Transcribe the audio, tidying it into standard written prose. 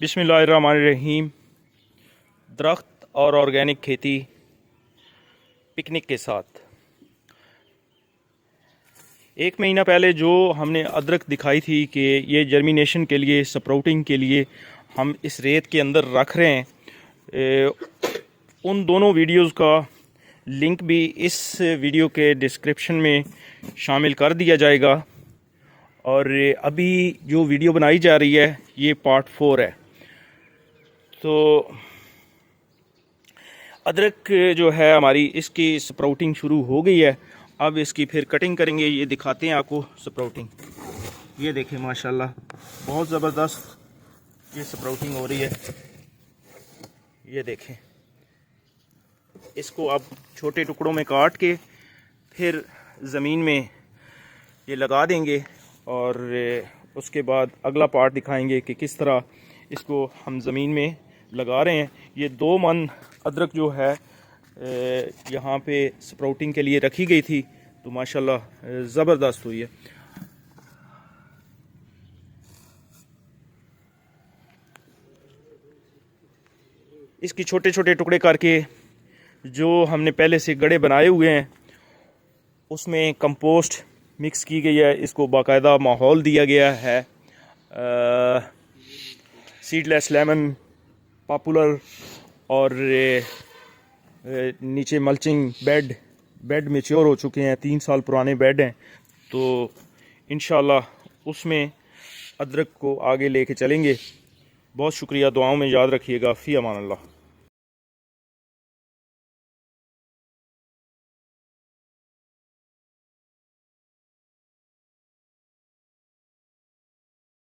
बिस्मिल्लाहिर्रहमानिर्रहीम। दरख्त और ऑर्गेनिक खेती पिकनिक के साथ। एक महीना पहले जो हमने अदरक दिखाई थी कि ये जर्मिनेशन के लिए, स्प्राउटिंग के लिए हम इस रेत के अंदर रख रहे हैं, उन दोनों वीडियोस का लिंक भी इस वीडियो के डिस्क्रिप्शन में शामिल कर दिया जाएगा। और अभी जो वीडियो बनाई जा रही है ये पार्ट 4 है। तो अदरक जो है हमारी, इसकी स्प्राउटिंग शुरू हो गई है। अब इसकी फिर कटिंग करेंगे। ये दिखाते हैं आपको स्प्राउटिंग। ये देखें माशाल्लाह, बहुत ज़बरदस्त ये स्प्राउटिंग हो रही है। ये देखें, इसको अब छोटे टुकड़ों में काट के फिर ज़मीन में ये लगा देंगे और उसके बाद अगला पार्ट दिखाएंगे कि किस तरह इसको हम ज़मीन में लगा रहे हैं। ये 2 मन अदरक जो है यहाँ पे स्प्राउटिंग के लिए रखी गई थी, तो माशाल्लाह ज़बरदस्त हुई है। इसकी छोटे छोटे टुकड़े करके जो हमने पहले से गड्ढे बनाए हुए हैं उसमें कंपोस्ट मिक्स की गई है। इसको बाकायदा माहौल दिया गया है। सीडलेस लेमन पॉपुलर और नीचे मल्चिंग बेड मैच्योर हो चुके हैं, 3 साल पुराने बेड हैं। तो इंशाल्लाह उसमें अदरक को आगे लेके चलेंगे। बहुत शुक्रिया, दुआओं में याद रखिएगा। फ़ी अमान अल्लाह।